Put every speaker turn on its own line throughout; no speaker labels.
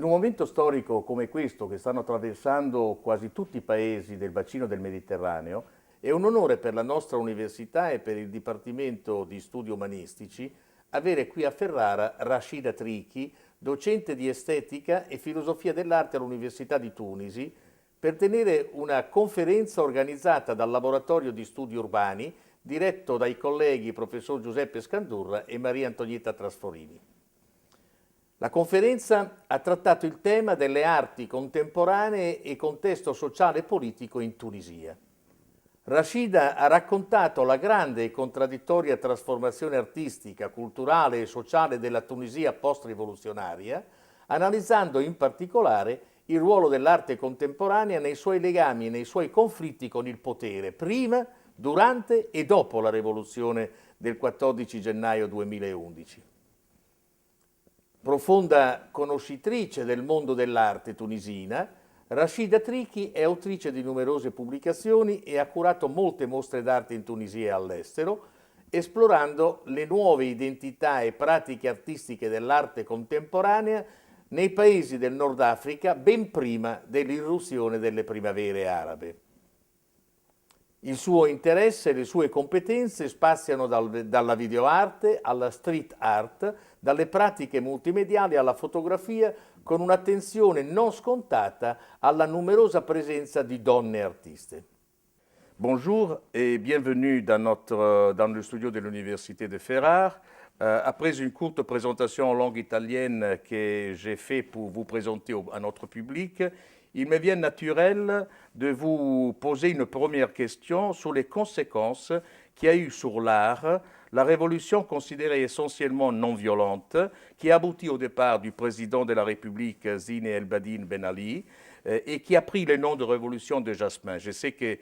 un momento storico come questo, che stanno attraversando quasi tutti i paesi del bacino del Mediterraneo, è un onore per la nostra università e per il Dipartimento di Studi Umanistici avere qui a Ferrara Rachida Trichi, docente di estetica e filosofia dell'arte all'Università di Tunisi, per tenere una conferenza organizzata dal Laboratorio di Studi Urbani, diretto dai colleghi professor Giuseppe Scandurra e Maria Antonietta Trasforini. La conferenza ha trattato il tema delle arti contemporanee e contesto sociale e politico in Tunisia. Rachida ha raccontato la grande e contraddittoria trasformazione artistica, culturale e sociale della Tunisia post-rivoluzionaria, analizzando in particolare il ruolo dell'arte contemporanea nei suoi legami e nei suoi conflitti con il potere, prima, durante e dopo la rivoluzione del 14 gennaio 2011. Profonda conoscitrice del mondo dell'arte tunisina, Rachida Trichi è autrice di numerose pubblicazioni e ha curato molte mostre d'arte in Tunisia e all'estero, esplorando le nuove identità e pratiche artistiche dell'arte contemporanea nei paesi del Nord Africa ben prima dell'irruzione delle primavere arabe. Il suo interesse e le sue competenze spaziano dalla videoarte alla street art, dalle pratiche multimediali alla fotografia, con un'attenzione non scontata alla numerosa presenza di donne artiste. Bonjour et bienvenue dans le studio de l'Université de Ferrare. Après une courte présentation en langue italienne que j'ai fait pour vous présenter à notre public, il me vient naturel de vous poser une première question sur les conséquences qu'il y a eu sur l'art la révolution considérée essentiellement non violente, qui aboutit au départ du président de la République Zine El Abidine Ben Ali, et qui a pris le nom de révolution de Jasmin. Je sais que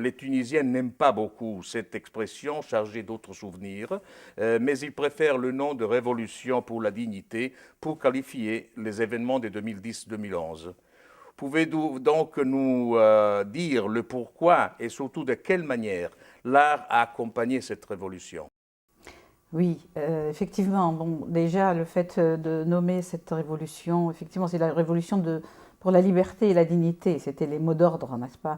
les Tunisiens n'aiment pas beaucoup cette expression chargée d'autres souvenirs, mais ils préfèrent le nom de révolution pour la dignité pour qualifier les événements de 2010-2011. Pouvez-vous donc nous dire le pourquoi et surtout de quelle manière l'art a accompagné cette révolution?
Oui, effectivement. Bon, déjà, le fait de nommer cette révolution, effectivement, c'est la révolution pour la liberté et la dignité. C'était les mots d'ordre, n'est-ce pas,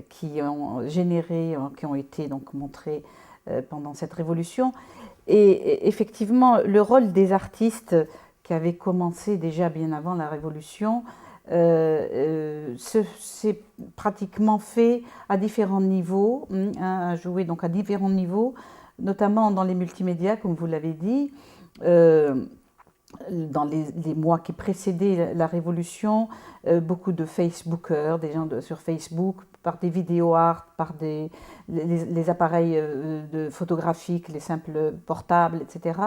qui ont généré, qui ont été donc montrés pendant cette révolution. Et effectivement, le rôle des artistes qui avaient commencé déjà bien avant la révolution, s'est pratiquement fait à différents niveaux, a joué donc à différents niveaux, notamment dans les multimédias, comme vous l'avez dit, dans les mois qui précédaient la révolution, beaucoup de Facebookers, des gens sur Facebook, par des vidéos art, par les appareils photographiques, les simples portables, etc.,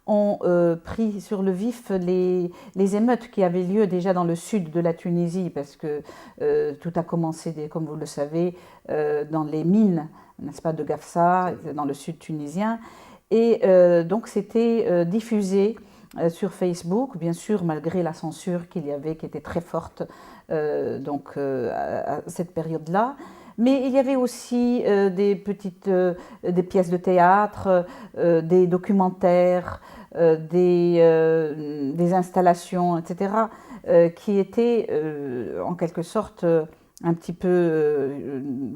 ont pris sur le vif les émeutes qui avaient lieu déjà dans le sud de la Tunisie, parce que tout a commencé, comme vous le savez, dans les mines, n'est-ce pas, de Gafsa, dans le sud tunisien. Et donc c'était diffusé sur Facebook, bien sûr, malgré la censure qu'il y avait, qui était très forte à cette période-là. Mais il y avait aussi des pièces de théâtre, des documentaires, des installations, etc., qui étaient en quelque sorte un petit peu,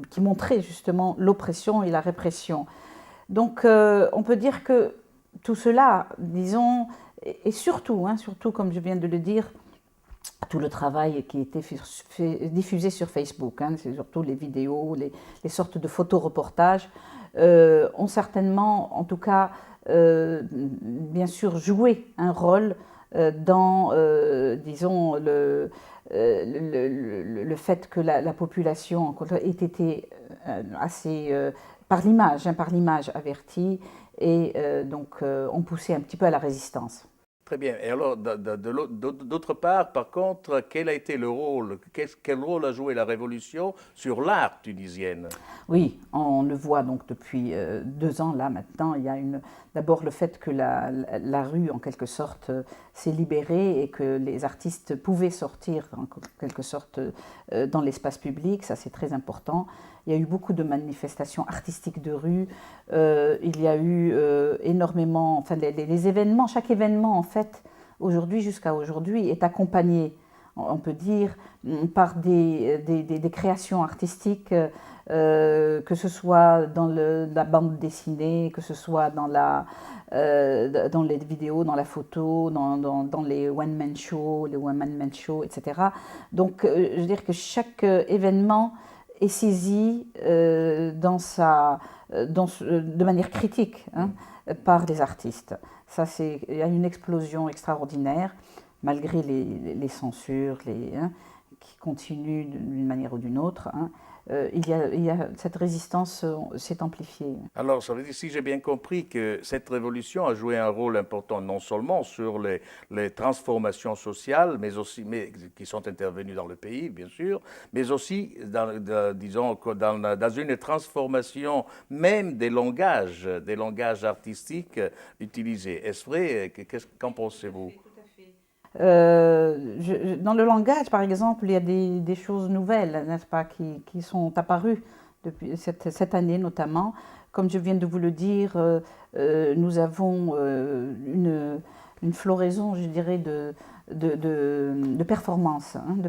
qui montraient justement l'oppression et la répression. Donc on peut dire que tout cela, disons, et surtout, surtout comme je viens de le dire, tout le travail qui était diffusé sur Facebook, c'est surtout les vidéos, les sortes de photoreportages, ont certainement, en tout cas, bien sûr, joué un rôle dans, disons, le fait que la population ait été assez, par l'image avertie, et donc ont poussé un petit peu à la résistance.
Très bien. Et alors, d'autre part, par contre, quel a été le rôle, quel rôle a joué la révolution sur l'art tunisienne?
Oui, on le voit donc depuis 2 ans là maintenant. Il y a d'abord le fait que la rue, en quelque sorte, s'est libérée et que les artistes pouvaient sortir, en quelque sorte, dans l'espace public. Ça, c'est très important. Il y a eu beaucoup de manifestations artistiques de rue. Il y a eu énormément, enfin, les événements, chaque événement, en fait, aujourd'hui, jusqu'à aujourd'hui, est accompagnée, on peut dire, par des créations artistiques, que ce soit dans la bande dessinée, que ce soit dans les vidéos, dans la photo, dans les one-man shows, etc. Donc, je veux dire que chaque événement est saisi de manière critique, hein, par les artistes. Ça, il y a une explosion extraordinaire, malgré les censures, qui continuent d'une manière ou d'une autre, hein. Cette résistance s'est amplifiée.
Alors, ça veut dire, si j'ai bien compris, que cette révolution a joué un rôle important non seulement sur les transformations sociales, mais qui sont intervenues dans le pays, bien sûr, mais aussi, disons, dans une transformation même des langages artistiques utilisés. Est-ce vrai? Qu'en pensez-vous?
Dans le langage, par exemple, il y a des choses nouvelles, n'est-ce pas, qui sont apparues depuis cette année notamment. Comme je viens de vous le dire, nous avons une floraison, je dirais, de performances, hein, de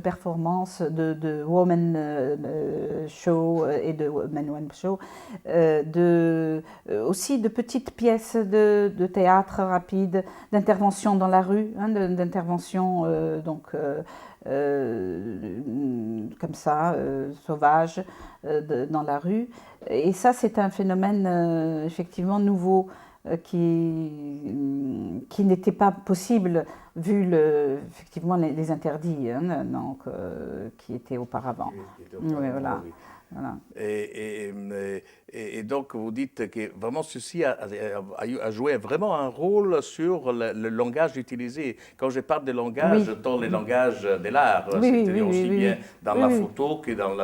woman show et de man show, aussi de petites pièces de théâtre rapide, d'intervention dans la rue, hein, d'intervention comme ça, sauvage, dans la rue. Et ça, c'est un phénomène effectivement nouveau, qui n'était pas possible vu effectivement les interdits, hein, donc, qui étaient auparavant. Oui, voilà.
Oui.
Voilà.
Et donc, vous dites que vraiment ceci a joué vraiment un rôle sur le langage utilisé. Quand je parle de langage, je parle le langage de l'art, c'est-à-dire aussi bien dans la photo que dans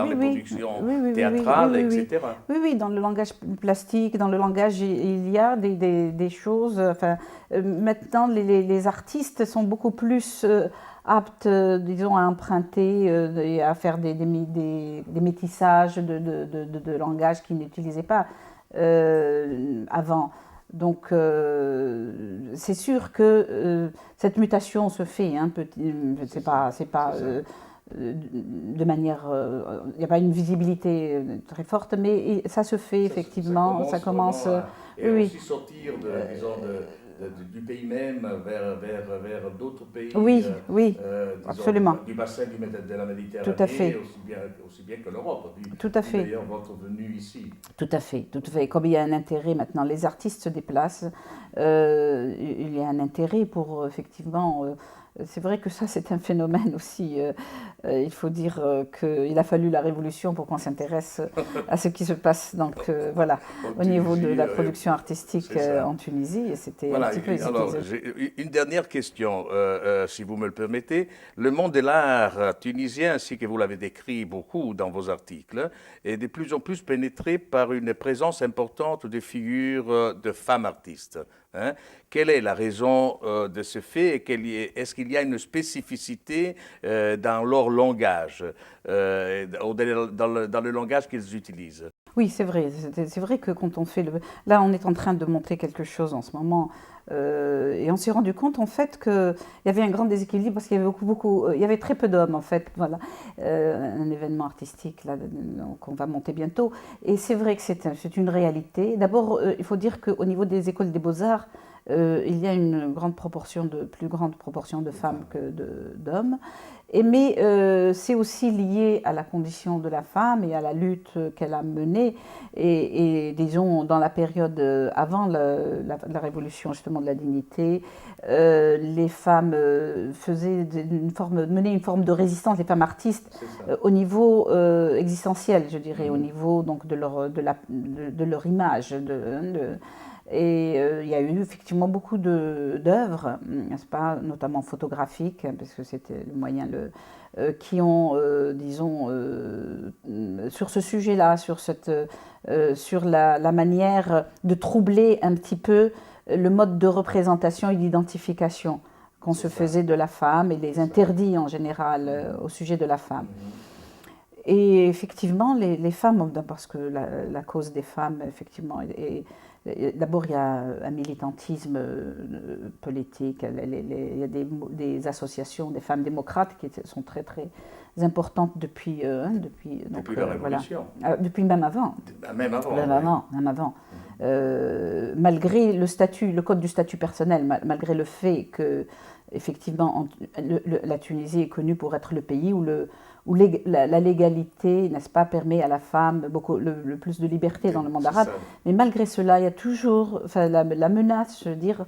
les productions théâtrales, etc.
Oui, dans le langage plastique, dans le langage, il y a des choses. Enfin, maintenant, les artistes sont beaucoup plus aptes, disons, à emprunter et à faire des métissages de langage qu'ils n'utilisaient pas avant. Donc, c'est sûr que cette mutation se fait, hein, c'est pas de manière, il n'y a pas une visibilité très forte, mais ça se fait effectivement. Ça commence
et aussi sortir disons, du pays même vers d'autres pays.
Oui,
disons,
absolument.
Du bassin de la Méditerranée,
tout à fait.
Aussi bien que l'Europe.
Tout à fait.
D'ailleurs, votre venue ici.
Tout à fait, tout à fait. Comme il y a un intérêt maintenant, les artistes se déplacent, il y a un intérêt pour effectivement. C'est vrai que ça, c'est un phénomène aussi. Il faut dire qu'il a fallu la Révolution pour qu'on s'intéresse à ce qui se passe donc, voilà, au niveau de la production artistique en Tunisie. Et c'était un petit peu...
Alors, une dernière question, si vous me le permettez. Le monde de l'art tunisien, ainsi que vous l'avez décrit beaucoup dans vos articles, est de plus en plus pénétré par une présence importante de figures de femmes artistes. Hein? Quelle est la raison de ce fait? Est-ce qu'il y a une spécificité dans leur langage, dans le langage qu'ils utilisent?
Oui, c'est vrai. C'est vrai que quand on fait Là, on est en train de monter quelque chose en ce moment. Et on s'est rendu compte en fait qu'il y avait un grand déséquilibre parce qu'il y avait il y avait très peu d'hommes en fait. Voilà, un événement artistique là, qu'on va monter bientôt. Et c'est vrai que c'est une réalité. D'abord, il faut dire qu'au niveau des écoles des beaux-arts, il y a une plus grande proportion de femmes que d'hommes. Mais c'est aussi lié à la condition de la femme et à la lutte qu'elle a menée. Et disons, dans la période avant la révolution justement de la dignité, les femmes menaient une forme de résistance, les femmes artistes, au niveau existentiel, je dirais, au niveau donc, de leur image. Et il y a eu effectivement beaucoup d'œuvres, n'est-ce pas, notamment photographiques, parce que c'était le moyen, qui ont, disons, sur ce sujet-là, sur la manière de troubler un petit peu le mode de représentation et d'identification qu'on se faisait de la femme et les interdits en général au sujet de la femme. Et effectivement, les femmes, parce que la cause des femmes, effectivement, d'abord, il y a un militantisme politique, il y a des associations, des femmes démocrates qui sont très, très importantes depuis
Depuis la Révolution.
Voilà. Depuis même avant.
Même avant.
Même avant. Malgré le code du statut personnel, malgré le fait que, effectivement, la Tunisie est connue pour être le pays où la légalité, n'est-ce pas, permet à la femme le plus de liberté dans le monde arabe. Mais malgré cela, il y a toujours la menace, je veux dire,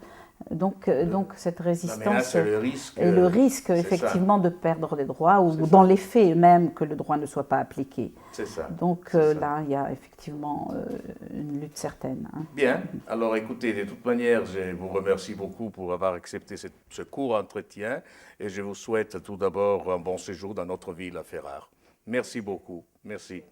donc cette résistance
et
le risque effectivement de perdre des droits ou dans les faits même que le droit ne soit pas appliqué.
C'est ça.
Donc là, il y a effectivement une lutte certaine. Hein.
Bien. Alors écoutez, de toute manière, je vous remercie beaucoup pour avoir accepté ce court entretien et je vous souhaite tout d'abord un bon séjour dans notre ville à Ferrare. Merci beaucoup. Merci.